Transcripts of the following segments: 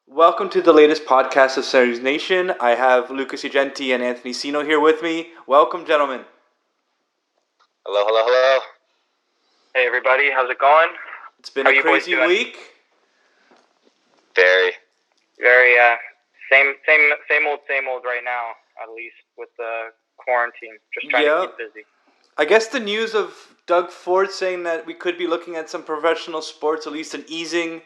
Welcome to the latest podcast of Series Nation. I have Lucas Ugenti and Anthony Sino here with me. Welcome, gentlemen. Hello, hello, hello. Hey everybody, how's it going? It's been How a you boys crazy doing? week. Very, same old right now, at least with the quarantine. Just trying to keep busy. I guess the news of Doug Ford saying that we could be looking at some professional sports, at least an easing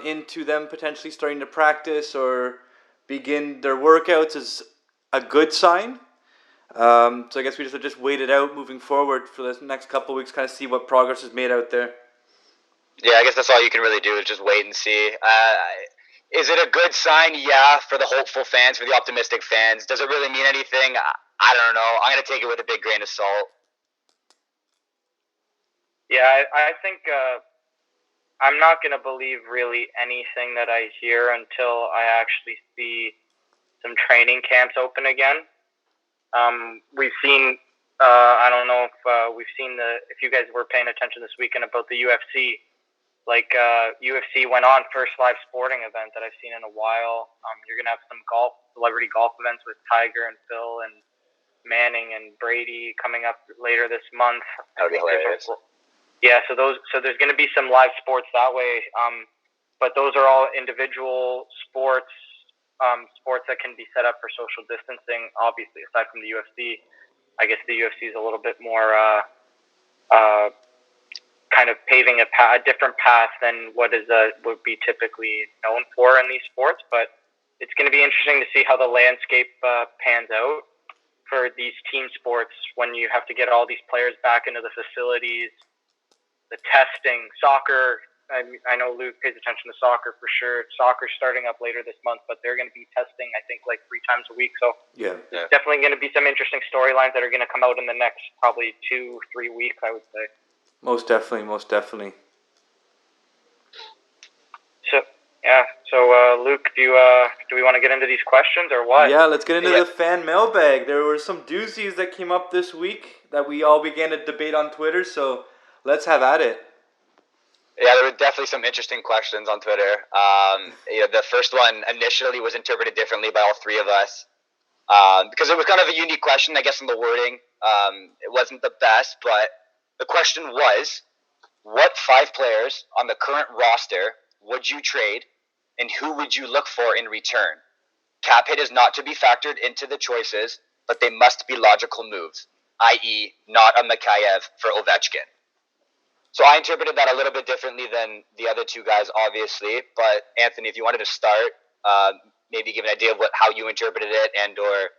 into them potentially starting to practice or begin their workouts is a good sign. So I guess we just wait it out moving forward for the next couple of weeks, kind of see what progress is made out there. Yeah, I guess that's all you can really do is just wait and see. Is it a good sign? Yeah, for the hopeful fans, for the optimistic fans. Does it really mean anything? I don't know. I'm going to take it with a big grain of salt. Yeah, I think I'm not going to believe really anything that I hear until I actually see some training camps open again. We've seen, I don't know if we've seen if you guys were paying attention this weekend about the UFC. UFC went on first live sporting event that I've seen in a while. You're going to have some celebrity golf events with Tiger and Phil and Manning and Brady coming up later this month. That would be hilarious. Yeah, so there's going to be some live sports that way. But those are all individual sports that can be set up for social distancing. Obviously, aside from the UFC, I guess the UFC is a little bit more kind of paving a different path than what would be typically known for in these sports. But it's going to be interesting to see how the landscape pans out for these team sports when you have to get all these players back into the facilities, the testing, soccer. I know Luke pays attention to soccer for sure. Soccer's starting up later this month, but they're going to be testing, I think, like 3 times a week. So yeah. Definitely going to be some interesting storylines that are going to come out in the next probably 2-3 weeks, I would say. Most definitely. So Luke, do we want to get into these questions or what? Yeah, let's get into the fan mailbag. There were some doozies that came up this week that we all began to debate on Twitter, so let's have at it. Yeah, there were definitely some interesting questions on Twitter. The first one initially was interpreted differently by all 3 of us because it was kind of a unique question, I guess, in the wording. It wasn't the best, but the question was, what 5 players on the current roster would you trade, and who would you look for in return? Cap hit is not to be factored into the choices, but they must be logical moves, i.e. not a Mikheyev for Ovechkin. So I interpreted that a little bit differently than the other 2 guys, obviously. But Anthony, if you wanted to start, maybe give an idea of how you interpreted it and or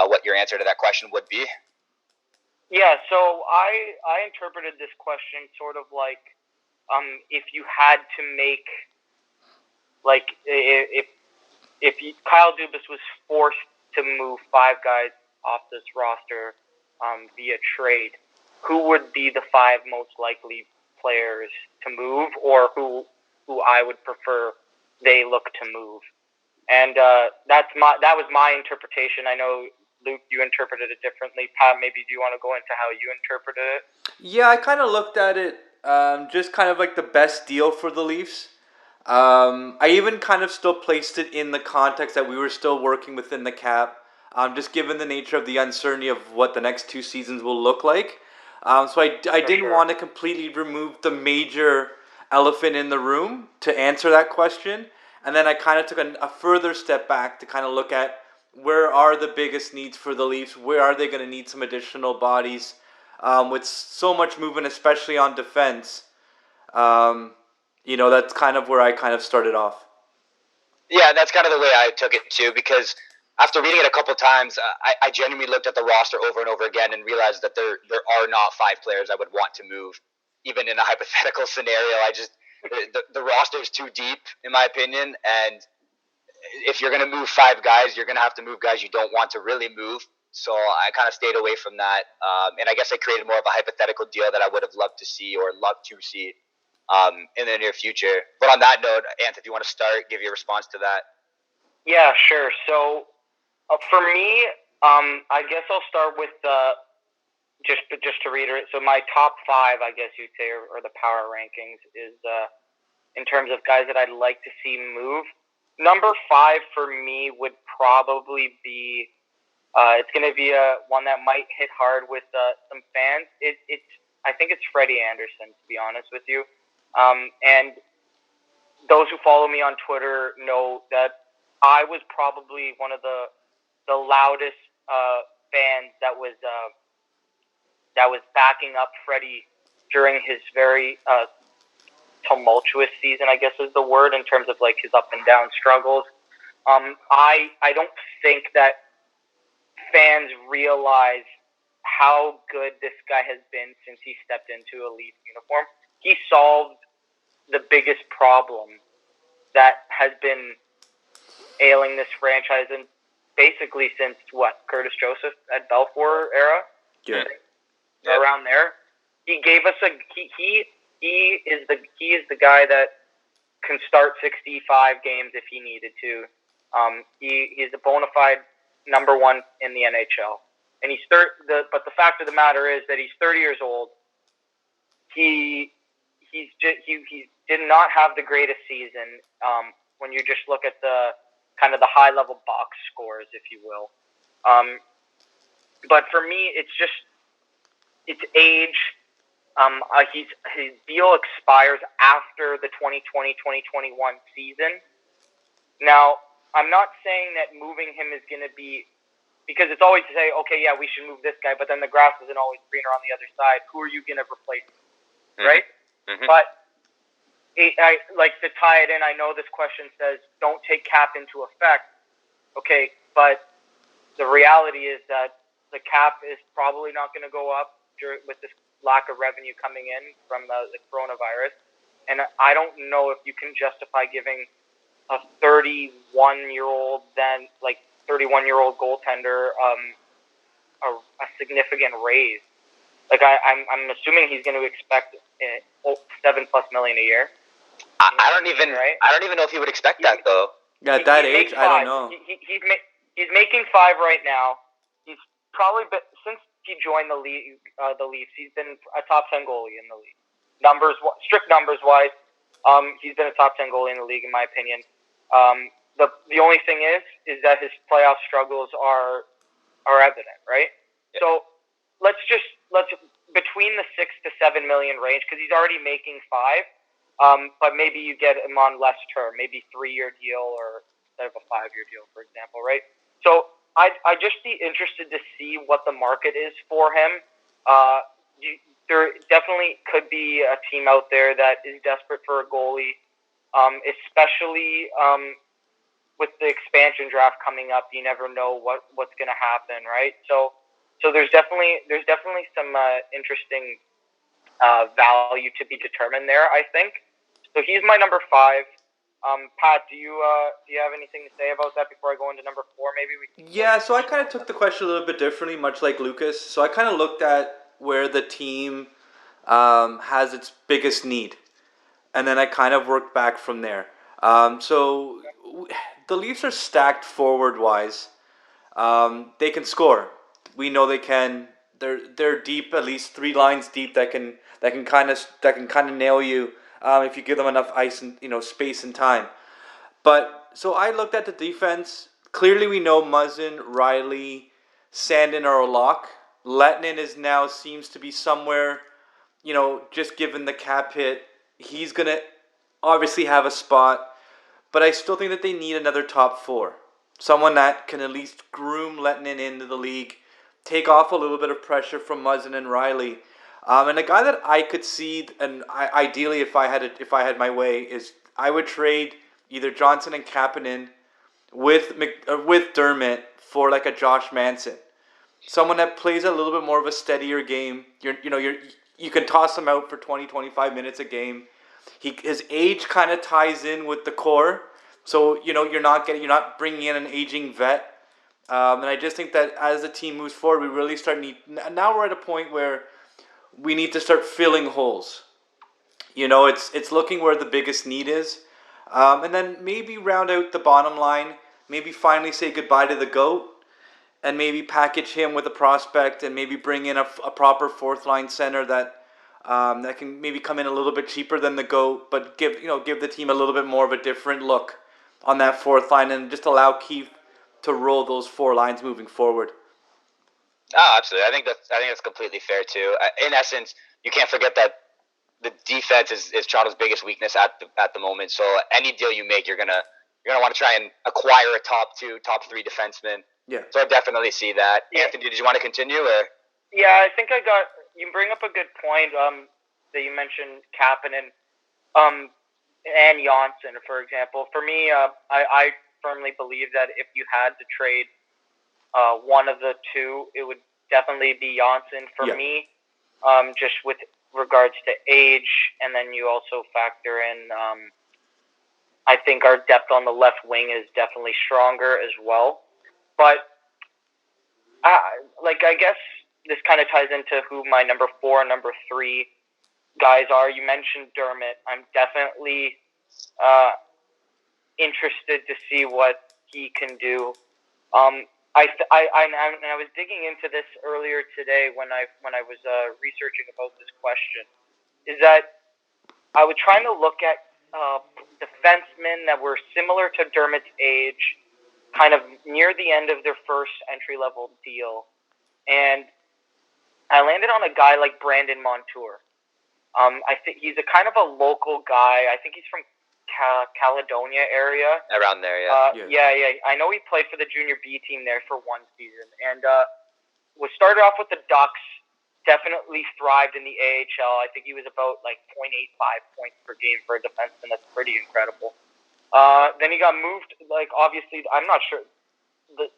what your answer to that question would be. Yeah, so I interpreted this question sort of like if you had to make, like, if Kyle Dubas was forced to move 5 guys off this roster via trade, who would be the 5 most likely players to move, or who I would prefer they look to move? And that was my interpretation. I know, Luke, you interpreted it differently. Pat, maybe do you want to go into how you interpreted it? Yeah, I kind of looked at it just kind of like the best deal for the Leafs. I even kind of still placed it in the context that we were still working within the cap, just given the nature of the uncertainty of what the next 2 seasons will look like. So I didn't want to completely remove the major elephant in the room to answer that question. And then I kind of took a further step back to kind of look at where are the biggest needs for the Leafs? Where are they going to need some additional bodies? With so much movement, especially on defense, that's kind of where I kind of started off. Yeah, that's kind of the way I took it too, because after reading it a couple times, I genuinely looked at the roster over and over again and realized that there are not 5 players I would want to move, even in a hypothetical scenario. The roster is too deep, in my opinion, and if you're going to move 5 guys, you're going to have to move guys you don't want to really move. So I kind of stayed away from that, and I guess I created more of a hypothetical deal that I would have loved to see in the near future. But on that note, Anth, if you want to start, give your response to that. Yeah, sure. So for me, I guess I'll start with just to reiterate. So my top 5, I guess you'd say, or the power rankings is in terms of guys that I'd like to see move. Number 5 for me would probably be. It's going to be one that might hit hard with some fans. I think it's Freddie Anderson, to be honest with you. And those who follow me on Twitter know that I was probably one of the loudest fans that was backing up Freddie during his very tumultuous season, I guess is the word, in terms of like his up and down struggles. I don't think that fans realize how good this guy has been since he stepped into a Leafs uniform. He solved the biggest problem that has been ailing this franchise, and basically since Curtis Joseph at Belfour era, around there. He gave us he is the guy that can start 65 games if he needed to. He's a bona fide number 1 in the NHL, and but the fact of the matter is that he's 30 years old. He did not have the greatest season when you just look at the kind of the high level box scores, if you will. But for me, it's age. His deal expires after the 2020-2021 season. Now, I'm not saying that moving him is going to be, because it's always to say, okay, yeah, we should move this guy, but then the grass isn't always greener on the other side. Who are you going to replace? Right? Mm-hmm. But I like to tie it in. I know this question says, don't take cap into effect. Okay, but the reality is that the cap is probably not going to go up with this lack of revenue coming in from the coronavirus. And I don't know if you can justify giving a 31-year-old goaltender a significant raise. Like I'm assuming he's going to expect $7+ million a year. I don't even know if he would expect that though. At that age, I don't know. He's making $5 right now. He's probably been, since he joined the Leafs, he's been a top 10 goalie in the league. Strict numbers wise, he's been a top 10 goalie in the league in my opinion. The only thing is that his playoff struggles are evident, right? Yeah. So let's between the $6 to $7 million range, because he's already making $5. But maybe you get him on less term, maybe 3-year deal or instead of a 5-year deal, for example, right? So I'd just be interested to see what the market is for him. There definitely could be a team out there that is desperate for a goalie, especially with the expansion draft coming up. You never know what's going to happen, right? So there's definitely some interesting value to be determined there, I think. So he's my number 5. Pat, do you have anything to say about that before I go into number 4? Maybe we can. Yeah, so I kind of took the question a little bit differently, much like Lucas. So I kind of looked at where the team has its biggest need, and then I kind of worked back from there. So the Leafs are stacked forward-wise. They can score. We know they can. They're deep, at least 3 lines deep that can kind of nail you if you give them enough ice and space and time. But so I looked at the defense. Clearly, we know Muzzin, Riley, Sandin are a lock. Lettinen seems to be somewhere. Just given the cap hit, he's gonna obviously have a spot. But I still think that they need another top 4, someone that can at least groom Lettinen into the league. Take off a little bit of pressure from Muzzin and Riley, and a guy that I could see, and ideally, if I had my way, is I would trade either Johnson and Kapanen with Dermott for like a Josh Manson, someone that plays a little bit more of a steadier game. You can toss him out for 20-25 minutes a game. His age kind of ties in with the core, so you're not bringing in an aging vet. And I just think that as the team moves forward, we really now we're at a point where we need to start filling holes. It's looking where the biggest need is. And then maybe round out the bottom line, maybe finally say goodbye to the GOAT, and maybe package him with a prospect and maybe bring in a proper 4th line center that that can maybe come in a little bit cheaper than the GOAT, but give the team a little bit more of a different look on that fourth line and just allow Keith to roll those four lines moving forward. Oh, absolutely. I think that's completely fair too. In essence, you can't forget that the defense is Toronto's biggest weakness at the moment. So any deal you make, you're gonna want to try and acquire a top 2, top 3 defenseman. Yeah. So I definitely see that. Yeah. Anthony, did you want to continue or? Yeah, I think you bring up a good point. That you mentioned Kapanen, and Janssen, for example. For me, I firmly believe that if you had to trade one of the two, it would definitely be Janssen for me. Just with regards to age, and then you also factor in, I think our depth on the left wing is definitely stronger as well. But I guess this kind of ties into who my number 4 and number 3 guys are. You mentioned Dermott. I'm definitely interested to see what he can do. I was digging into this earlier today when I was researching about this question. Is that I was trying to look at defensemen that were similar to Dermott's age, kind of near the end of their first entry-level deal, and I landed on a guy like Brandon Montour. I think he's a kind of a local guy. I think he's from Caledonia area. Around there, yeah. Yeah. I know he played for the junior B team there for one season, and was started off with the Ducks. Definitely thrived in the AHL. I think he was about like 0.85 points per game for a defenseman. That's pretty incredible. Then he got moved. Like, obviously, I'm not sure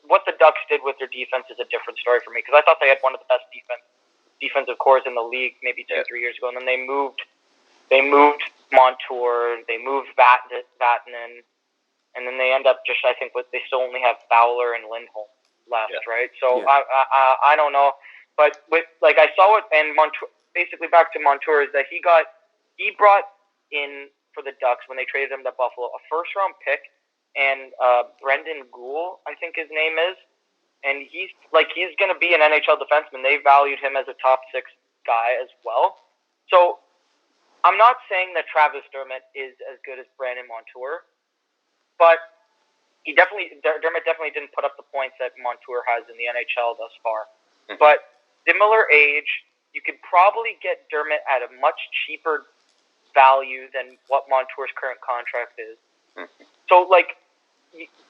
what the Ducks did with their defense is a different story for me, because I thought they had one of the best defensive cores in the league maybe 2-3 years ago, and then they moved Montour, they moved Vatanen, and then they end up just, I think, they still only have Fowler and Lindholm left, right? So I don't know, but with I saw it, and Montour, basically back to Montour, is that he brought in for the Ducks when they traded him to Buffalo a first-round pick, and Brendan Gould, I think his name is, and he's going to be an NHL defenseman. They valued him as a top 6 guy as well. So I'm not saying that Travis Dermott is as good as Brandon Montour, but Dermott definitely didn't put up the points that Montour has in the NHL thus far. Mm-hmm. But similar age, you could probably get Dermott at a much cheaper value than what Montour's current contract is. Mm-hmm. So,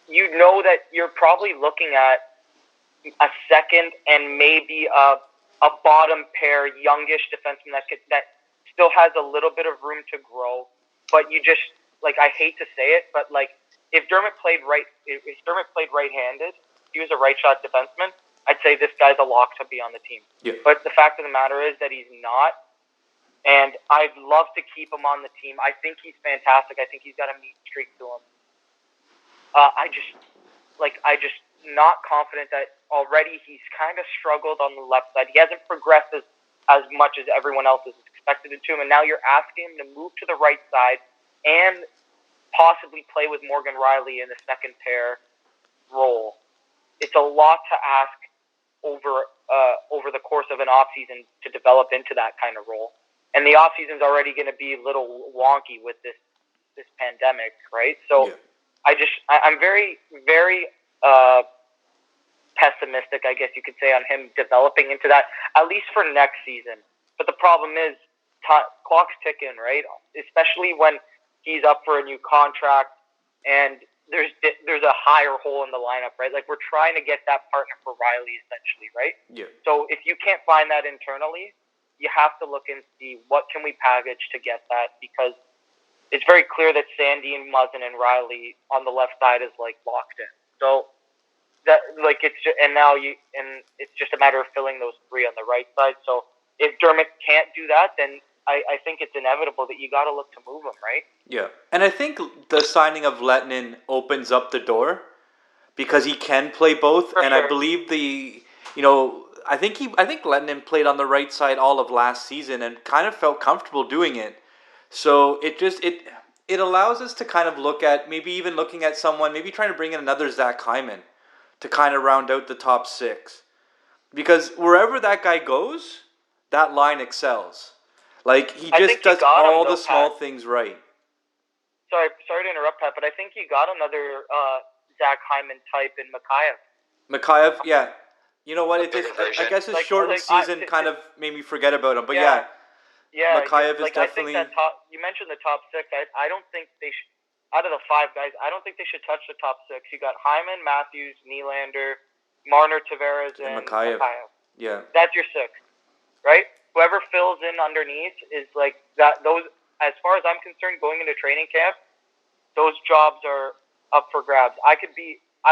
you know that you're probably looking at a second and maybe a bottom pair youngish defenseman that still has a little bit of room to grow, but you just I hate to say it, but if Dermott played right-handed, he was a right shot defenseman, I'd say this guy's a lock to be on the team. Yeah. But the fact of the matter is that he's not, and I'd love to keep him on the team. I think he's fantastic. I think he's got a meat streak to him. I just not confident that already he's kind of struggled on the left side. He hasn't progressed as much as everyone else is expected to him, and now you're asking him to move to the right side and possibly play with Morgan Riley in the second pair role. It's a lot to ask over the course of an offseason to develop into that kind of role. And the offseason's already going to be a little wonky with this pandemic, right? So I'm very, very pessimistic, I guess you could say, on him developing into that, at least for next season. But the problem is, clock's ticking, right? Especially when he's up for a new contract and there's a higher hole in the lineup, right? We're trying to get that partner for Riley, essentially, right? Yeah. So if you can't find that internally, you have to look and see what can we package to get that, because it's very clear that Sandy and Muzzin and Riley on the left side is locked in. So that it's just a matter of filling those 3 on the right side. So if Dermott can't do that, then I think it's inevitable that you got to look to move him, right? Yeah, and I think the signing of Lehtinen opens up the door because he can play both, and sure. I believe I think Lehtinen played on the right side all of last season and kind of felt comfortable doing it. So it allows us to kind of look at looking at someone, maybe trying to bring in another Zach Hyman to kind of round out the top 6, because wherever that guy goes, that line excels. Like, he I just think you does got him, all though, the small Pat. things right. Sorry to interrupt, Pat, but I think you got another Zach Hyman type in Mikhaev. Mikhaev, yeah. You know what? A It just, bigger I version. guess his shortened season kind of made me forget about him. But yeah, Mikhaev is definitely. I think that you mentioned the top six. I don't think they should. Out of the five guys, I don't think they should touch the top six. You got Hyman, Matthews, Nylander, Marner, Tavares, and Mikhaev. Yeah. That's your six, right? Whoever fills in underneath is like that. Those, as far as I'm concerned, going into training camp, those jobs are up for grabs. I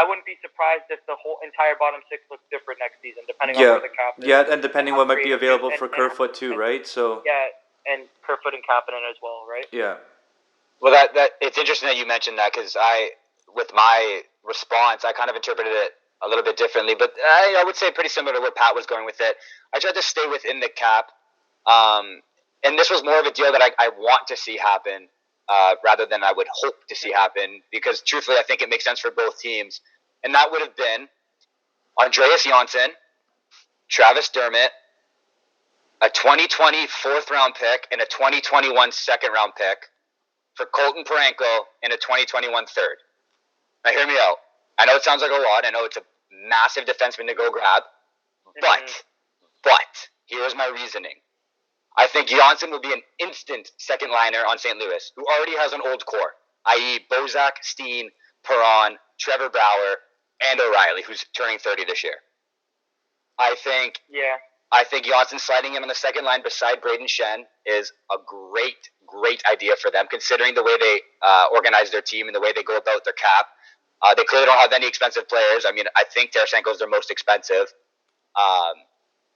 wouldn't be surprised if the whole entire bottom six looks different next season, depending on where the cap is. Yeah, and depending what might be available for Kerfoot too, right? So yeah, and Kerfoot and Kapanen as well, right? Yeah. Well, that it's interesting that you mentioned that, because with my response, I kind of interpreted it a little bit differently, but I would say pretty similar to where Pat was going with it. I tried to stay within the cap, and this was more of a deal that I want to see happen rather than I would hope to see happen, because truthfully, I think it makes sense for both teams, and that would have been Andreas Janssen, Travis Dermott, a 2020 fourth-round pick, and a 2021 second-round pick for Colton Parayko and a 2021 third. Now, hear me out. I know it sounds like a lot. I know it's a massive defenseman to go grab. But here's my reasoning. I think Janssen will be an instant second liner on St. Louis, who already has an old core, i.e. Bozak, Steen, Perron, Trevor Bauer, and O'Reilly, who's turning 30 this year. I think Janssen sliding in on the second line beside Braden Shen is a great idea for them, considering the way they organize their team and the way they go about their cap. They clearly don't have any expensive players. I mean, I think Tarasenko is their most expensive.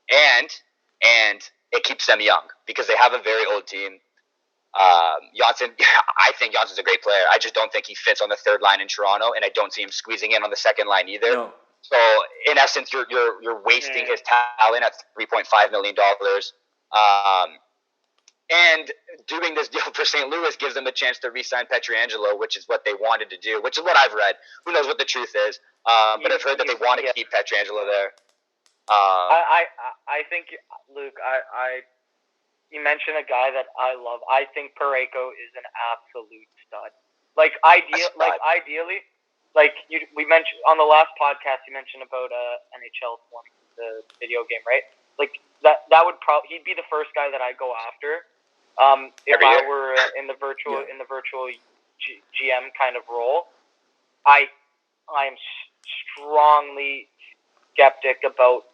And it keeps them young because they have a very old team. Janssen, I think Jansen's a great player. I just don't think he fits on the third line in Toronto, and I don't see him squeezing in on the second line either. No. So, in essence, you're wasting his talent at $3.5 million. And doing this deal for St. Louis gives them a chance to re-sign Pietrangelo, which is what they wanted to do, which is what I've read. Who knows what the truth is? But I've heard that they want to keep Pietrangelo there. I think, Luke, you mentioned a guy that I love. I think Parayko is an absolute stud. Ideally, we mentioned on the last podcast, you mentioned about NHL 20, the video game, right? Like that would he'd be the first guy that I go after. If I were in the virtual GM kind of role. I'm strongly skeptic about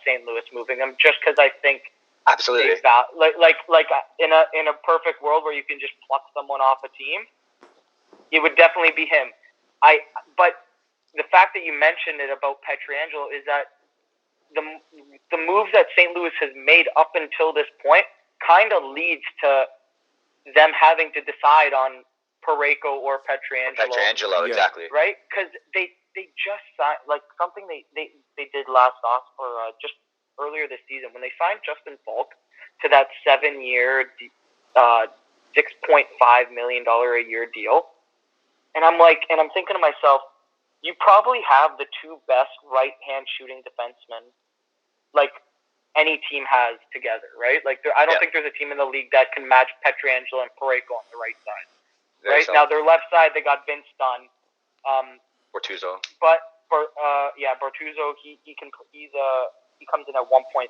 St. Louis moving him, just because I think absolutely in a perfect world where you can just pluck someone off a team, it would definitely be him. But the fact that you mentioned it about Pietrangelo is that the moves that St. Louis has made up until this point kind of leads to them having to decide on Parayko or Pietrangelo. Exactly. Right? Because they just signed, like, something they did last off, or just earlier this season, when they signed Justin Falk to that 7-year, $6.5 million a year deal. And I'm thinking to myself, you probably have the two best right-hand shooting defensemen, like, any team has together, right? Like, I don't think there's a team in the league that can match Pietrangelo and Parayko on the right side. Right? Now, their left side, they got Vince Dunn. Bortuzzo. But, Bortuzzo, he comes in at 1.3.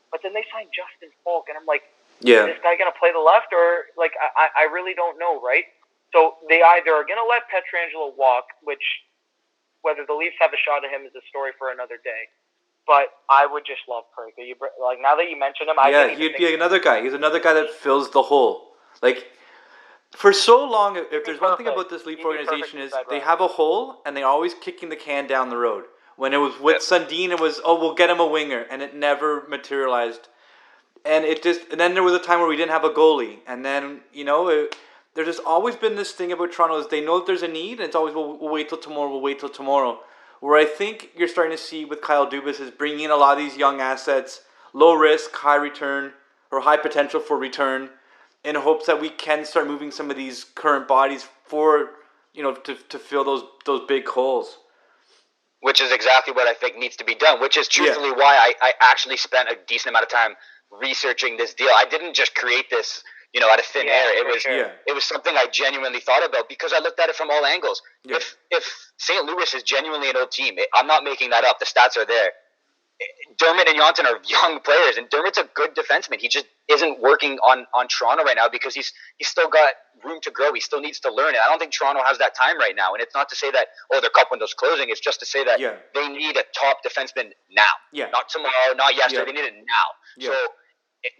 But then they signed Justin Falk, and I'm like, is this guy going to play the left? Or, like, I really don't know, right? So they either are going to let Pietrangelo walk, which, whether the Leafs have a shot at him is a story for another day. But I would just love Parayko. Like, now that you mentioned him, he'd be another guy. He's another guy that fills the hole. Like, for so long, if there's one thing about this Leaf organization is they have a hole and they're always kicking the can down the road. When it was with Sundin, it was, we'll get him a winger, and it never materialized. And then there was a time where we didn't have a goalie, and then there's just always been this thing about Toronto is they know that there's a need, and it's always we'll wait till tomorrow. Where I think you're starting to see with Kyle Dubas is bringing in a lot of these young assets, low risk, high return, or high potential for return, in hopes that we can start moving some of these current bodies for, to fill those big holes. Which is exactly what I think needs to be done, which is truthfully why I actually spent a decent amount of time researching this deal. I didn't just create this, out of thin air. It was something I genuinely thought about because I looked at it from all angles. Yeah. If St. Louis is genuinely an old team, I'm not making that up. The stats are there. Dermott and Janssen are young players, and Dermott's a good defenseman. He just isn't working on Toronto right now because he's still got room to grow. He still needs to learn it. I don't think Toronto has that time right now. And it's not to say that, their cup window's closing. It's just to say that they need a top defenseman now. Yeah. Not tomorrow, not yesterday. They need it now. Yeah. So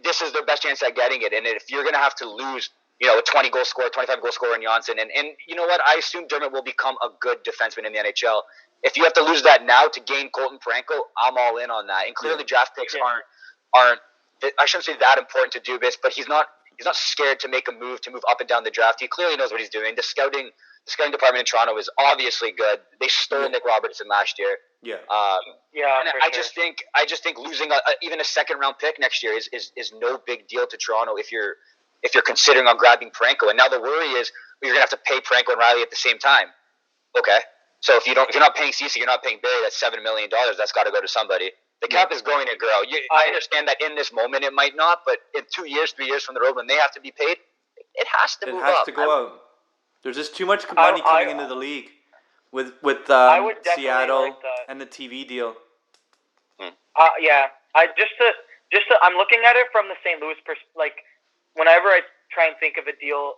this is their best chance at getting it. And if you're going to have to lose, a 20-goal scorer, 25-goal scorer in Janssen, and you know what? I assume Dermott will become a good defenseman in the NHL. If you have to lose that now to gain Colton Parayko, I'm all in on that. And clearly draft picks aren't I shouldn't say that important to Dubas, but he's not scared to make a move, to move up and down the draft. He clearly knows what he's doing. The scouting department in Toronto is obviously good. They stole Nick Robertson last year. Yeah. And I just think losing even a second round pick next year is no big deal to Toronto if you're considering on grabbing Parayko. And now the worry is you're gonna have to pay Parayko and Riley at the same time. Okay. So if you're not paying Ceci, you're not paying Barry, that's $7 million. That's got to go to somebody. The cap is going to grow. I understand that in this moment it might not, but in 2 years, 3 years from the road when they have to be paid, it has to move up. It has to go up. There's just too much money coming into the league with Seattle and the TV deal. I'm looking at it from the St. Louis perspective. Whenever I try and think of a deals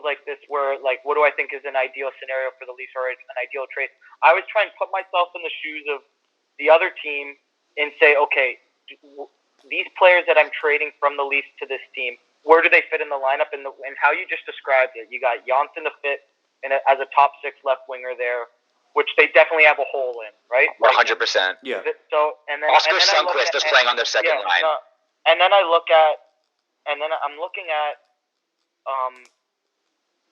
like this where, what do I think is an ideal scenario for the Leafs or an ideal trade, I always try and put myself in the shoes of the other team and say, okay, these players that I'm trading from the Leafs to this team, where do they fit in the lineup? And how you just described it, you got Janssen to fit as a top six left winger there, which they definitely have a hole in, right? 100%. Yeah. So Oscar Sundqvist is playing on their second line. And then I'm looking at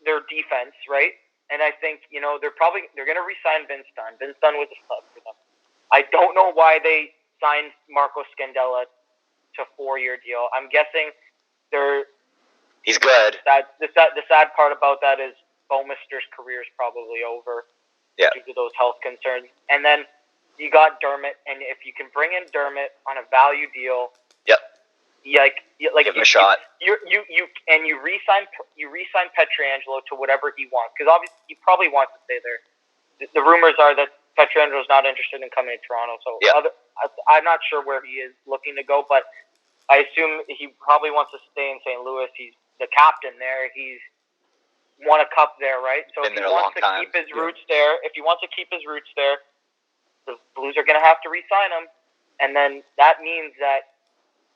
their defense, right? And I think they're going to re-sign Vince Dunn. Vince Dunn was a stud for them. I don't know why they signed Marco Scandella to a 4-year deal. I'm guessing he's good. The sad part about that is Bouwmester's career is probably over due to those health concerns. And then you got Dermott, and if you can bring in Dermott on a value deal, give him a shot. You re-sign Pietrangelo to whatever he wants, because obviously he probably wants to stay there. The rumors are that Pietrangelo's not interested in coming to Toronto, so I'm not sure where he is looking to go, but I assume he probably wants to stay in St. Louis. He's the captain there. He's won a cup there, right? So if he wants to keep his roots there, the Blues are going to have to re-sign him, and then that means that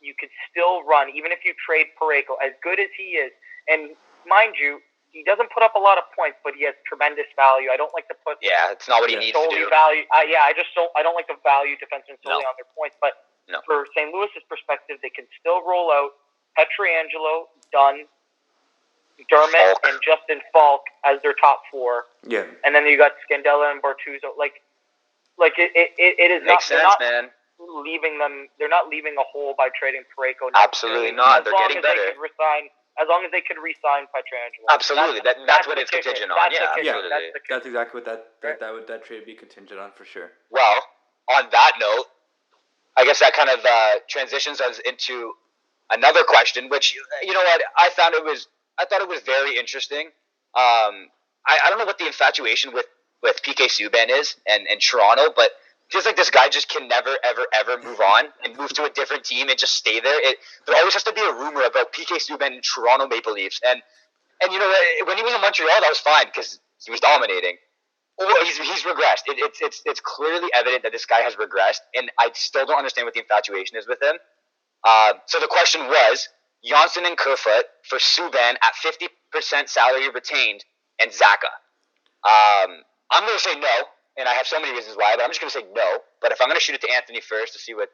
you could still run, even if you trade Parayko, as good as he is. And mind you, he doesn't put up a lot of points, but he has tremendous value. I don't like to put it's not what he needs to do. Value. I don't like to value defensemen solely on their points. But for St. Louis's perspective, they can still roll out Pietrangelo, Dunn, Dermott, and Justin Falk as their top 4. Yeah, and then you got Scandella and Bortuzzo. It is makes sense, man. They're not leaving a hole by trading Parayko. Absolutely not. They're getting better. As long as they could re-sign Pietrangelo. Absolutely. That's what it's contingent on. Absolutely. That's exactly what that trade would be contingent on for sure. Well, on that note, I guess that kind of transitions us into another question, which, you know what, I thought it was very interesting. I don't know what the infatuation with PK Suban is and Toronto, but feels like this guy just can never, ever, ever move on and move to a different team and just stay there. There always has to be a rumor about PK Suban and Toronto Maple Leafs. And when he was in Montreal, that was fine because he was dominating. Oh, he's regressed. It's clearly evident that this guy has regressed, and I still don't understand what the infatuation is with him. So the question was, Janssen and Kerfoot for Suban at 50% salary retained and Zaka. I'm going to say no. And I have so many reasons why, but I'm just going to say no. But if I'm going to shoot it to Anthony first to see what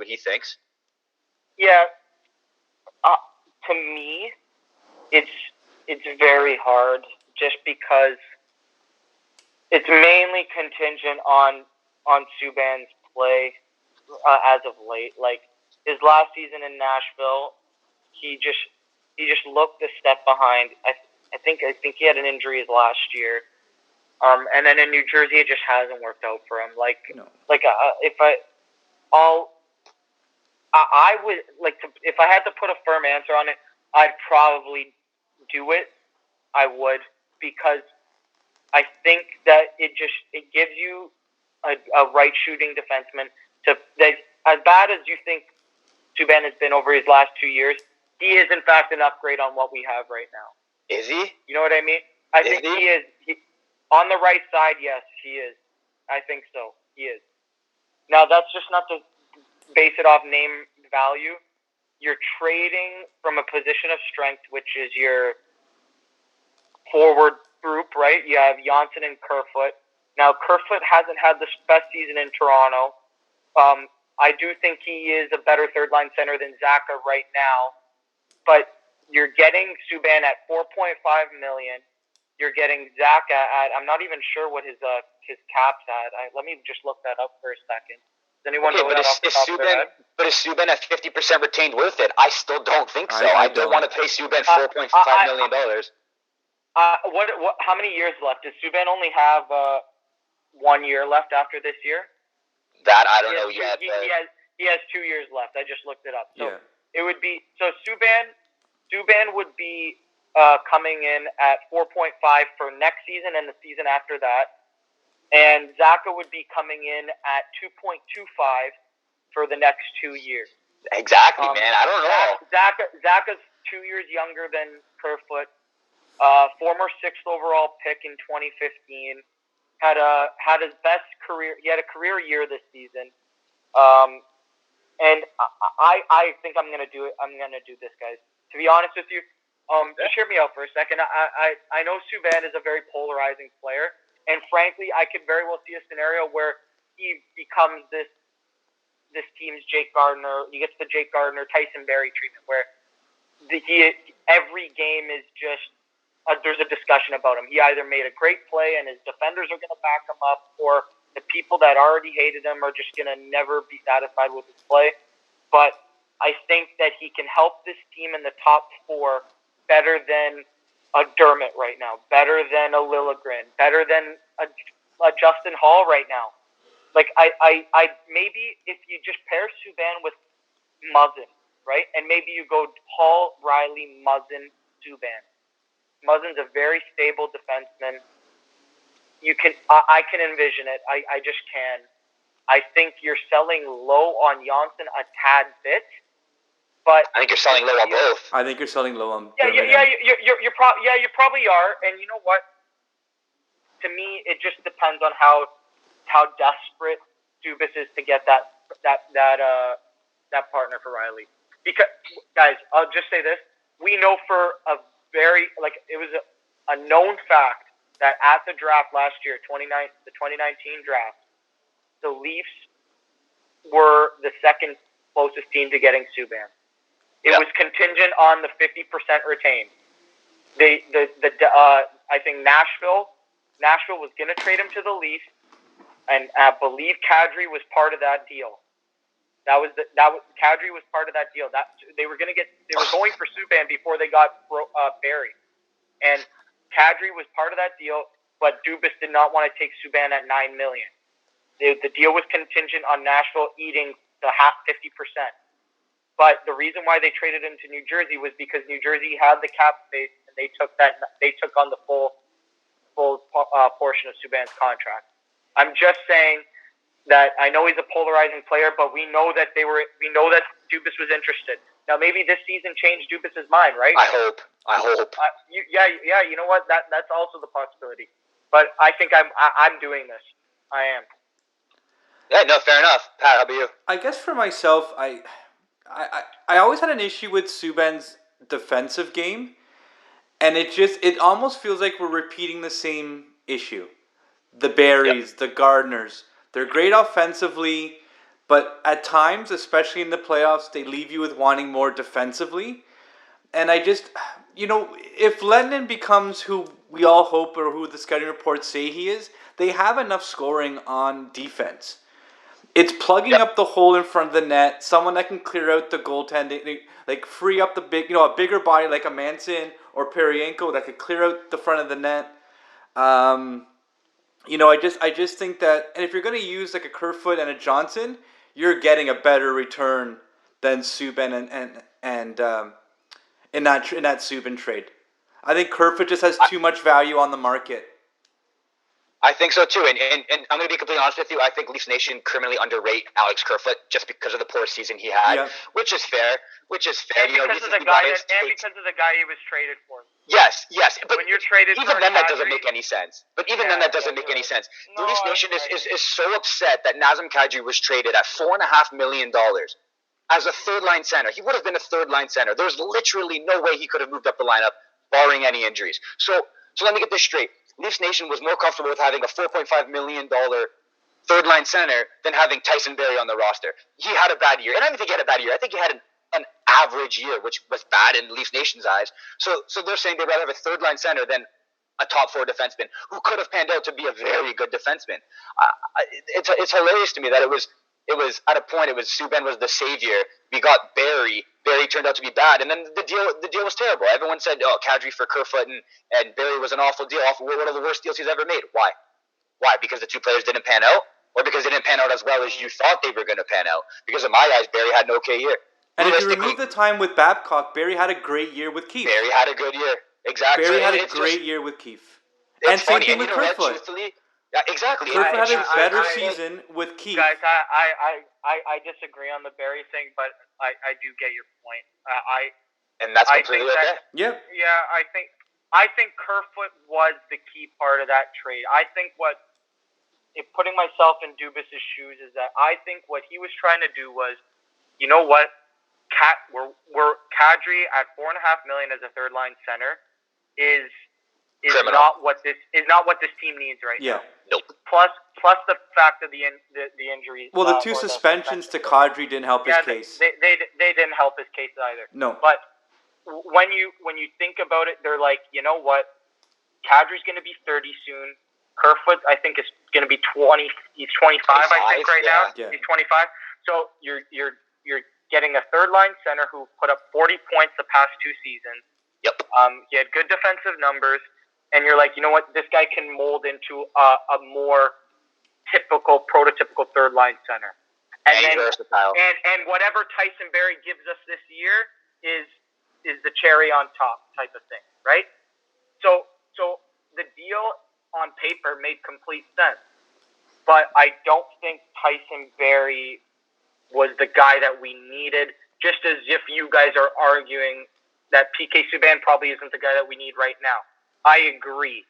he thinks. Yeah. To me, it's very hard just because it's mainly contingent on Subban's play as of late. Like his last season in Nashville, he just looked a step behind. I think he had an injury his last year. And then in New Jersey, it just hasn't worked out for him. I would like to, if I had to put a firm answer on it, I'd probably do it. I would, because I think that it gives you a right shooting defenseman that, as bad as you think Suban has been over his last 2 years, he is in fact an upgrade on what we have right now. Is he? You know what I mean? I think he is. On the right side, yes, he is. I think so. He is. Now, that's just not to base it off name value. You're trading from a position of strength, which is your forward group, right? You have Janssen and Kerfoot. Now, Kerfoot hasn't had the best season in Toronto. I do think he is a better third-line center than Zacha right now. But you're getting Suban at $4.5 million. You're getting Zacha at, I'm not even sure what his cap's at. Let me just look that up for a second. Does anyone know that off the top of their head? But is Suban at 50% retained worth it? I still don't think so. I don't want to pay Suban $4.5 million. How many years left? Does Suban only have 1 year left after this year? That I don't know yet. He has 2 years left. I just looked it up. So yeah. It would be, so Suban would be coming in at 4.5 for next season and the season after that. And Zacha would be coming in at 2.25 for the next 2 years. Exactly, man. I don't know. Zacha's 2 years younger than Kerfoot. Former 6th overall pick in 2015. Had his best career. He had a career year this season. And I think I'm gonna do it. I'm gonna do this, guys. To be honest with you, just hear me out for a second. I know Suban is a very polarizing player, and frankly, I could very well see a scenario where he becomes this team's Jake Gardiner. He gets the Jake Gardiner, Tyson Barrie treatment, where every game is just there's a discussion about him. He either made a great play and his defenders are going to back him up, or the people that already hated him are just going to never be satisfied with his play. But I think that he can help this team in the top 4 better than a Dermott right now, better than a Liljegren, better than a Justin Hall right now. Like, I maybe if you just pair Suban with Muzzin, right? And maybe you go Hall, Riley, Muzzin, Suban. Muzzin's a very stable defenseman. I can envision it. I just can. I think you're selling low on Janssen a tad bit, but I think you're selling low on both. I think you're selling low on. You probably are. And you know what? To me, it just depends on how desperate Dubas is to get that partner for Riley. Because, guys, I'll just say this: we know for a it was a known fact that at the draft last year, the 2019 draft, the Leafs were the second closest team to getting Suban. It was contingent on the 50% retained. I think Nashville was going to trade him to the Leafs, and I believe Kadri was part of that deal. Kadri was part of that deal. They were going for Suban before they got Barrie, and Kadri was part of that deal. But Dubas did not want to take Suban at $9 million. The deal was contingent on Nashville eating the 50%. But the reason why they traded him to New Jersey was because New Jersey had the cap space, and they took on the full portion of Subban's contract. I'm just saying that I know he's a polarizing player, but we know that Dubas was interested. Now maybe this season changed Dubas's mind, right? I hope. You know what? That's also the possibility. But I think I'm doing this. I am. Yeah, no, fair enough. Pat, how about you? I guess for myself, I always had an issue with Subban's defensive game, and it almost feels like we're repeating the same issue. The Barries, the Gardners. They're great offensively, but at times, especially in the playoffs, they leave you with wanting more defensively. And I just, if Lennon becomes who we all hope or who the scouting reports say he is, they have enough scoring on defense. It's plugging up the hole in front of the net, someone that can clear out the goaltending, like free up a bigger body like a Manson or Peryanko that could clear out the front of the net. I just think that, and if you're going to use like a Kerfoot and a Johnson, you're getting a better return than Suban and in that Suban trade. I think Kerfoot just has too much value on the market. I think so too, and I'm going to be completely honest with you. I think Leafs Nation criminally underrate Alex Kerfoot just because of the poor season he had, which is fair. And because of the guy he was traded for. Yes, but when you're traded, even then that doesn't make any sense. But even then that doesn't make any sense. The Leafs Nation is so upset that Nazem Kadri was traded at $4.5 million as a third line center. He would have been a third line center. There's literally no way he could have moved up the lineup, barring any injuries. So let me get this straight. Leafs Nation was more comfortable with having a $4.5 million third line center than having Tyson Barrie on the roster. He had a bad year, and I don't think he had a bad year. I think he had an average year, which was bad in Leafs Nation's eyes. So they're saying they'd rather have a third line center than a top four defenseman who could have panned out to be a very good defenseman. It's hilarious to me that it was at a point it was Subban was the savior. We got Barrie. Barrie turned out to be bad, and then the deal was terrible. Everyone said, "Oh, Kadri for Kerfoot and Barrie was an awful deal. One of the worst deals he's ever made." Why? Because the two players didn't pan out, or because they didn't pan out as well as you thought they were going to pan out? Because in my eyes, Barrie had an okay year. And if you remove the time with Babcock, Barrie had a great year with Keefe. Barrie had a good year, exactly. Barrie had a great year with Keefe, and same thing with Kerfoot. Yeah, exactly. Kerfoot had a better season with Keefe. Guys, I disagree on the Barrie thing, but I do get your point. And that's completely okay. Yeah. Yeah, I think Kerfoot was the key part of that trade. I think if putting myself in Dubas's shoes, is that I think what he was trying to do was, you know what, we're Kadri at $4.5 million as a third line center is not what this team needs right now. Nope. Plus the fact of the injuries. Well, the two suspensions to Kadri didn't help his case. They didn't help his case either. No. But when you think about it, they're like, you know what, Kadri's going to be 30 soon. Kerfoot, I think, is going to be 20. He's 25, I think, right now. Yeah. He's 25. So you're getting a third line center who put up 40 points the past two seasons. Yep. He had good defensive numbers, and you're like, you know what, this guy can mold into a more typical, prototypical third line center. And versatile. And whatever Tyson Barrie gives us this year is the cherry on top type of thing, right? So the deal on paper made complete sense, but I don't think Tyson Barrie was the guy that we needed. Just as if you guys are arguing that PK Suban probably isn't the guy that we need right now. I agree,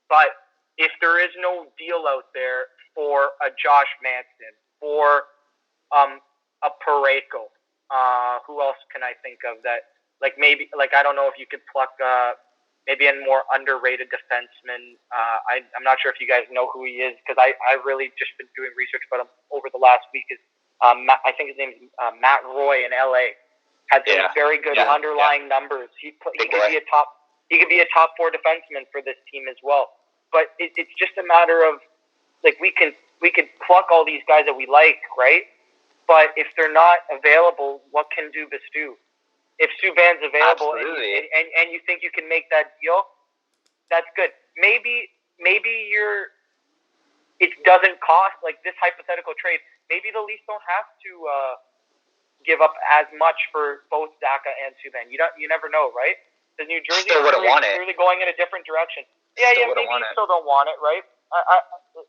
but if there is no deal out there for a Josh Manson, for a Parayko, who else can I think of that? I don't know if you could pluck maybe a more underrated defenseman. I'm not sure if you guys know who he is, because I really just been doing research about him over the last week. I think his name is Matt Roy in LA. Had some very good underlying numbers. He could be a top 4 defenseman for this team as well. But it's just a matter of, like, we could pluck all these guys that we like, right? But if they're not available, what can Dubas do? If Subban's available and you think you can make that deal, that's good. Maybe it doesn't cost, like this hypothetical trade. Maybe the Leafs don't have to give up as much for both Zaka and Subban. You never know, right? The New Jersey is really going in a different direction. Maybe you still don't want it, right?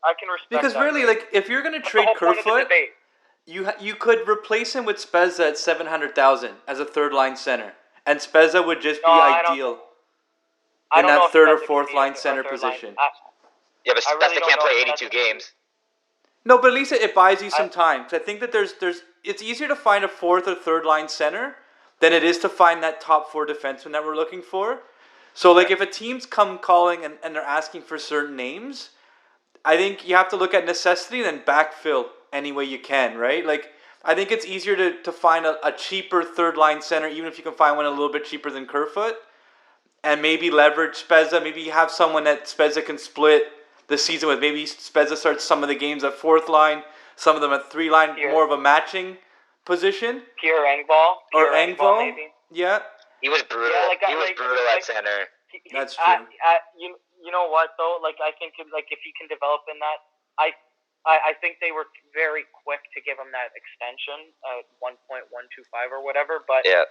I can respect because that. Because really, like, if you're going to trade Kerfoot, you could replace him with Spezza at $700,000 as a third line center, and Spezza would just be ideal in that third or fourth line center position. But Spezza can't play 82 games. No, but at least it buys you some time. I think that it's easier to find a fourth or third line center than it is to find that top 4 defenseman that we're looking for. So, like, if a team's come calling and they're asking for certain names, I think you have to look at necessity and then backfill any way you can, right? Like, I think it's easier to find a cheaper third line center, even if you can find one a little bit cheaper than Kerfoot, and maybe leverage Spezza. Maybe you have someone that Spezza can split the season with. Maybe Spezza starts some of the games at fourth line, some of them at 3 line, more of a matching position. Pierre Engvall, maybe. Yeah. He was brutal. He was brutal at center. That's true. You know what though? Like, I think, like, if he can develop in that, I I think they were very quick to give him that extension, 1.125 or whatever. But Yeah.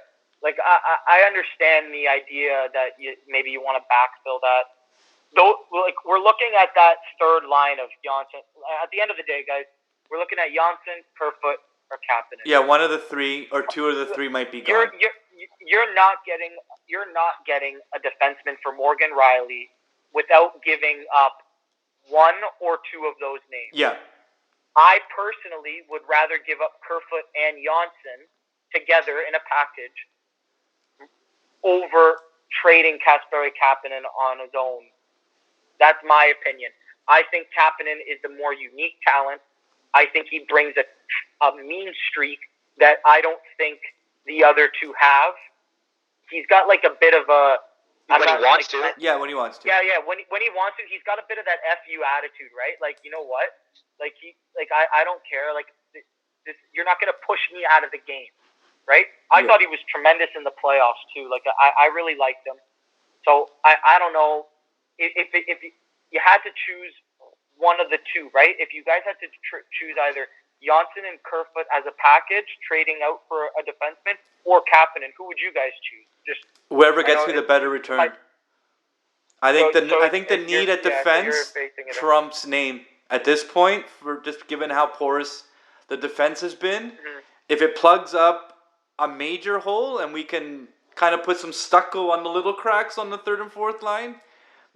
like I understand the idea that maybe you want to backfill that. Though, like we're looking at that third line of Janssen. At the end of the day, guys, we're looking at Janssen, Kerfoot, or Kapanen. Yeah, one of the three or two of the three might be gone. You're not getting a defenseman for Morgan Riley without giving up one or two of those names. Yeah. I personally would rather give up Kerfoot and Janssen together in a package over trading Kasperi Kapanen on his own. That's my opinion. I think Kapanen is the more unique talent. I think he brings a mean streak that I don't think the other two have. He's got like a bit of a... When he wants to. Yeah, when he wants to. Yeah. When he wants to, he's got a bit of that FU attitude, right? Like, you know what? Like I don't care. Like this, you're not going to push me out of the game, right? I thought he was tremendous in the playoffs too. Like I really liked him. So I don't know if you had to choose one of the two, right? If you guys had to choose either Janssen and Kerfoot as a package, trading out for a defenseman, or Kapanen, who would you guys choose? Just whoever gets me the better return. I think the need at defense trumps name at this point, for just given how porous the defense has been. Mm-hmm. If it plugs up a major hole and we can kind of put some stucco on the little cracks on the third and fourth line,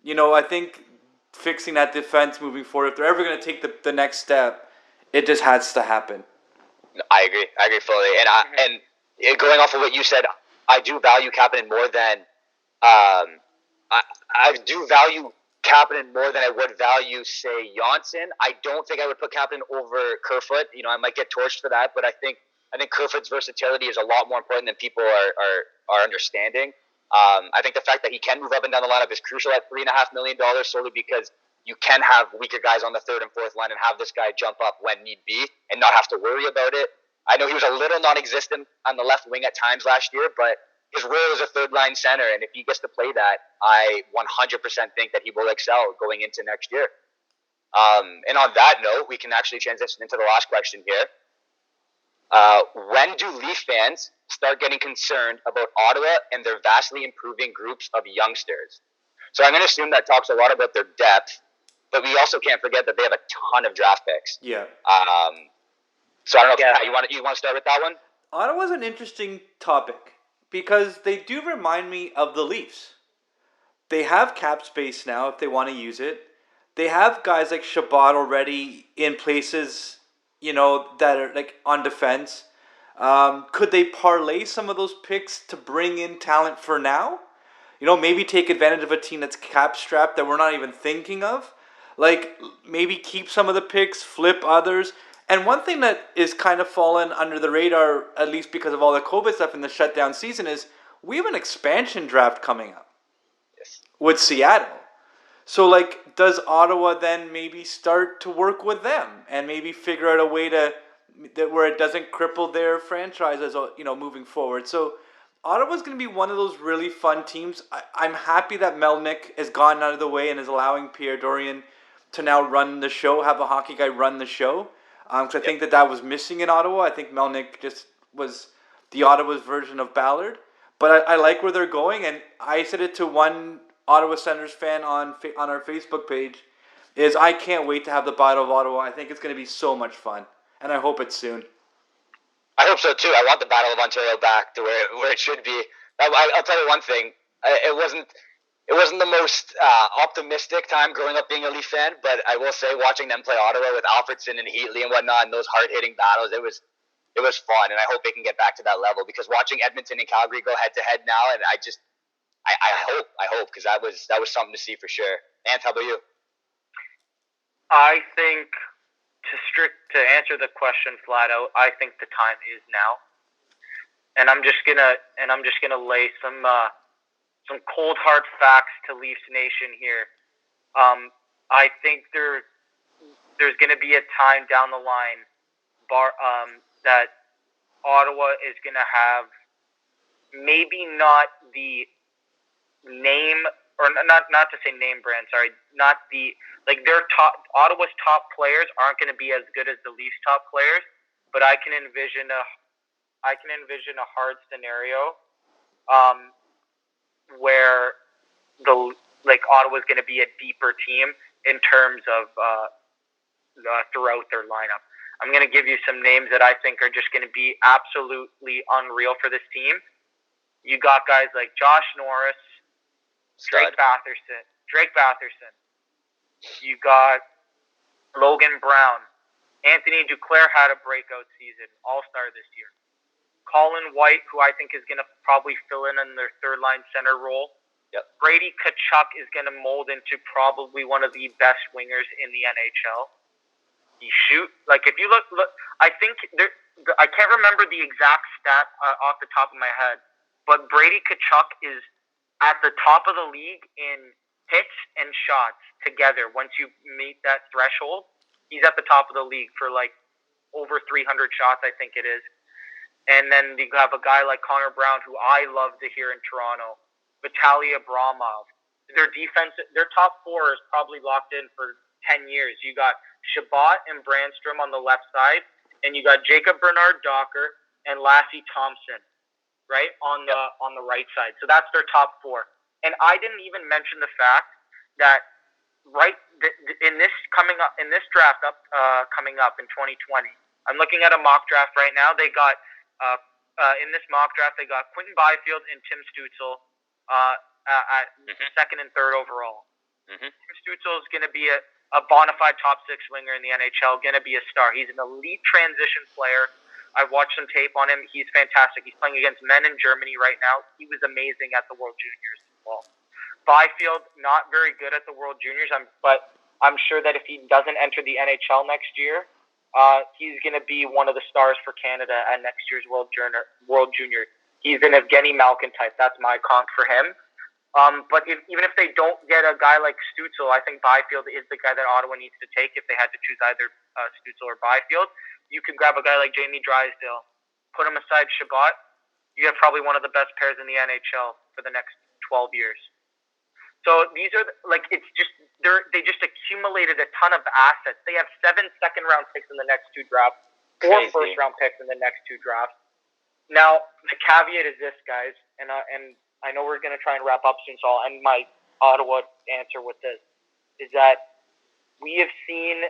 I think fixing that defense moving forward, if they're ever going to take the next step, it just has to happen. I agree fully. And going off of what you said, I do value Kapanen more than I do value Kapanen more than I would value, say, Janssen. I don't think I would put Kapanen over Kerfoot. I might get torched for that, but I think Kerfoot's versatility is a lot more important than people are understanding. I think the fact that he can move up and down the lineup is crucial at $3.5 million, solely because you can have weaker guys on the third and fourth line and have this guy jump up when need be and not have to worry about it. I know he was a little non-existent on the left wing at times last year, but his role is a third-line center, and if he gets to play that, I 100% think that he will excel going into next year. And on that note, we can actually transition into the last question here. When do Leaf fans start getting concerned about Ottawa and their vastly improving groups of youngsters? So I'm going to assume that talks a lot about their depth, but we also can't forget that they have a ton of draft picks. Yeah. So I don't know if you want to start with that one? Ottawa's an interesting topic because they do remind me of the Leafs. They have cap space now if they want to use it. They have guys like Shabbat already in places, that are like on defense. Could they parlay some of those picks to bring in talent for now? Maybe take advantage of a team that's cap strapped that we're not even thinking of. Like, maybe keep some of the picks, flip others. And one thing that is kind of fallen under the radar, at least because of all the COVID stuff in the shutdown season, is we have an expansion draft coming up with Seattle. So, like, does Ottawa then maybe start to work with them and maybe figure out a way where it doesn't cripple their franchises, moving forward? So, Ottawa's going to be one of those really fun teams. I'm happy that Melnyk has gone out of the way and is allowing Pierre Dorian to now run the show, have a hockey guy run the show. Because I think that was missing in Ottawa. I think Melnyk just was the Ottawa's version of Ballard. But I like where they're going, and I said it to one Ottawa Senators fan on our Facebook page, is I can't wait to have the Battle of Ottawa. I think it's going to be so much fun, and I hope it's soon. I hope so too. I want the Battle of Ontario back to where it should be. I'll tell you one thing. It wasn't the most optimistic time growing up being a Leaf fan, but I will say watching them play Ottawa with Alfredson and Heatley and whatnot and those hard-hitting battles, it was fun, and I hope they can get back to that level, because watching Edmonton and Calgary go head-to-head now, and I hope, because that was something to see for sure. Ant, how about you? I think, to answer the question flat out, I think the time is now, and I'm just gonna lay some cold hard facts to Leafs Nation here. I think there's going to be a time down the line that Ottawa is going to have maybe not the name or not to say name brand, sorry, not the, like their top, Ottawa's top players aren't going to be as good as the Leafs' top players, but I can envision a hard scenario, where Ottawa's going to be a deeper team in terms of throughout their lineup. I'm going to give you some names that I think are just going to be absolutely unreal for this team. You got guys like Josh Norris, Drake Batherson. You got Logan Brown. Anthony Duclair had a breakout season, all-star this year. Colin White, who I think is going to probably fill in their third-line center role. Yep. Brady Tkachuk is going to mold into probably one of the best wingers in the NHL. He if you look, I think I can't remember the exact stat off the top of my head, but Brady Tkachuk is at the top of the league in hits and shots together. Once you meet that threshold, he's at the top of the league for over 300 shots, I think it is. And then you have a guy like Connor Brown, who I love to hear in Toronto. Vitaly Abramov. Their defense, their top four is probably locked in for 10 years. You got Shabbat and Brandstrom on the left side, and you got Jacob Bernard Docker and Lassie Thompson, right, on the right side. So that's their top four. And I didn't even mention the fact that in this draft coming up in 2020, I'm looking at a mock draft right now. They got in this mock draft they got Quentin Byfield and Tim Stützle at second and third overall. Tim Stützle is going to be a bona fide top six winger in the NHL, going to be a star. He's an elite transition player. I've watched some tape on him. He's fantastic. He's playing against men in Germany right now. He was amazing at the World Juniors as well. Byfield, not very good at the World Juniors, but I'm sure that if he doesn't enter the NHL next year, he's going to be one of the stars for Canada at next year's World Junior. He's an Evgeny Malkin type. That's my comp for him. But even if they don't get a guy like Stützle, I think Byfield is the guy that Ottawa needs to take if they had to choose either Stützle or Byfield. You can grab a guy like Jamie Drysdale, put him aside Shabbat. You have probably one of the best pairs in the NHL for the next 12 years. So these are they just accumulated a ton of assets. They have 7 second-round picks in the next 2 drafts, 4 first-round picks in the next 2 drafts. Now the caveat is this, guys, and I know we're going to try and wrap up soon, so I'll end my Ottawa answer with this, is that we have seen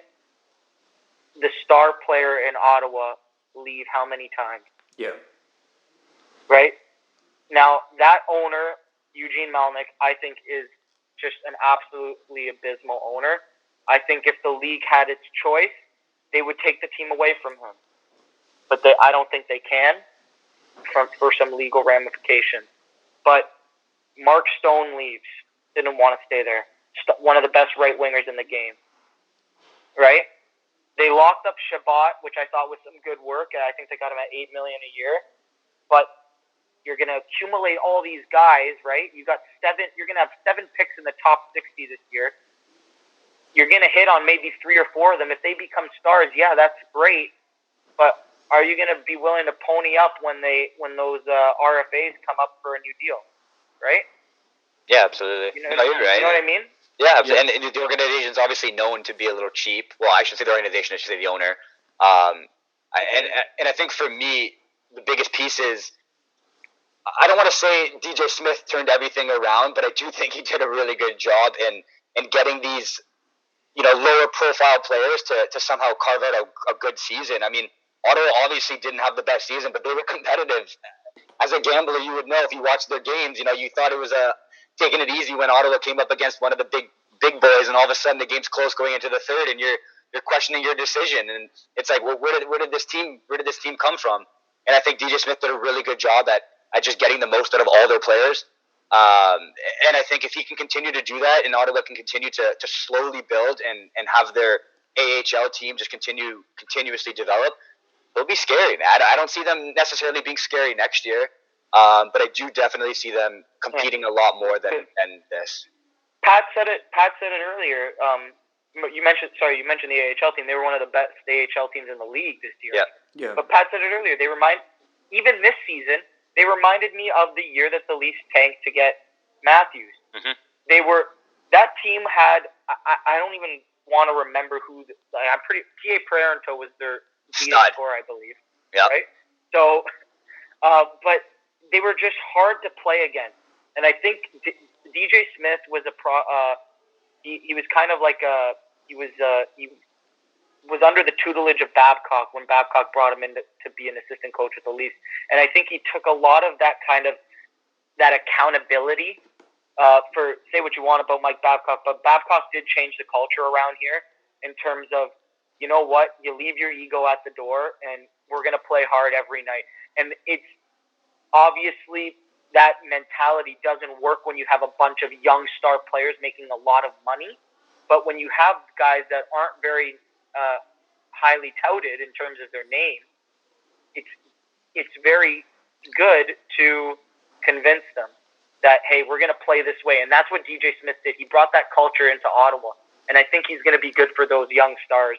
the star player in Ottawa leave how many times? Yeah. Right? Now, that owner, Eugene Melnyk, I think is just an absolutely abysmal owner. I think if the league had its choice, they would take the team away from him. But I don't think they can for some legal ramifications. But Mark Stone leaves. Didn't want to stay there. One of the best right wingers in the game. Right? They locked up Shabbat, which I thought was some good work. I think they got him at $8 million a year. But you're going to accumulate all these guys, right? You're going to have 7 picks in the top 60 this year. You're going to hit on maybe 3 or 4 of them. If they become stars, yeah, that's great. But are you going to be willing to pony up when those RFAs come up for a new deal, right? Yeah, absolutely. You're right. You know what I mean? Yeah, and the organization's obviously known to be a little cheap. Well, I shouldn't say the organization, I should say the owner. And I think for me, the biggest piece is, I don't want to say DJ Smith turned everything around, but I do think he did a really good job in getting these, lower profile players to somehow carve out a good season. I mean, Ottawa obviously didn't have the best season, but they were competitive. As a gambler, you would know if you watched their games. You thought it was taking it easy when Ottawa came up against one of the big boys, and all of a sudden the game's close going into the third, and you're questioning your decision. And it's like, well, where did this team come from? And I think DJ Smith did a really good job at just getting the most out of all their players. And I think if he can continue to do that, and Ottawa can continue to slowly build and have their AHL team just continuously develop, they'll be scary, man. I don't see them necessarily being scary next year, but I do definitely see them competing a lot more than this. Pat said it earlier. You mentioned the AHL team. They were one of the best AHL teams in the league this year. Yeah. But Pat said it earlier. Even this season, they reminded me of the year that the Leafs tanked to get Matthews. Mm-hmm. that team had, I don't even want to remember who, I'm pretty, P.A. Prairanto was their leading scorer, I believe. Yeah. Right? So, but they were just hard to play against. And I think DJ Smith was he was kind of like he was under the tutelage of Babcock when Babcock brought him in to be an assistant coach with the Leafs. And I think he took a lot of that that accountability for, say what you want about Mike Babcock, but Babcock did change the culture around here in terms of, you know what, you leave your ego at the door and we're going to play hard every night. And it's obviously that mentality doesn't work when you have a bunch of young star players making a lot of money. But when you have guys that aren't very highly touted in terms of their name, it's very good to convince them that, hey, we're going to play this way. And that's what DJ Smith did. He brought that culture into Ottawa. And I think he's going to be good for those young stars,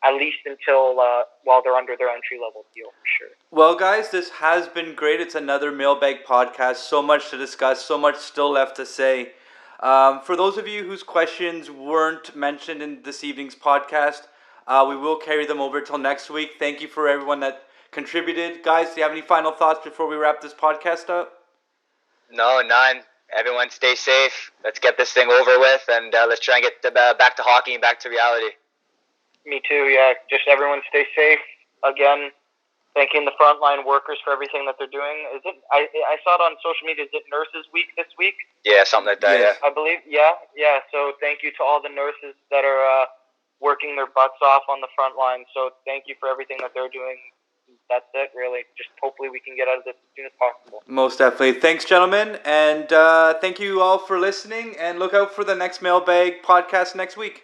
at least until while they're under their entry-level deal, for sure. Well, guys, this has been great. It's another Mailbag podcast. So much to discuss, so much still left to say. For those of you whose questions weren't mentioned in this evening's podcast, we will carry them over till next week. Thank you for everyone that contributed. Guys, do you have any final thoughts before we wrap this podcast up? No, none. Everyone stay safe. Let's get this thing over with, and let's try and get back to hockey and back to reality. Me too, yeah. Just everyone stay safe. Again, thanking the frontline workers for everything that they're doing. I saw it on social media. Is it Nurses Week this week? Yeah, something like that, yeah. I believe, yeah. So thank you to all the nurses that are working their butts off on the front line. So thank you for everything that they're doing. That's it, really. Just hopefully we can get out of this as soon as possible. Most definitely. Thanks, gentlemen. And thank you all for listening. And look out for the next Mailbag podcast next week.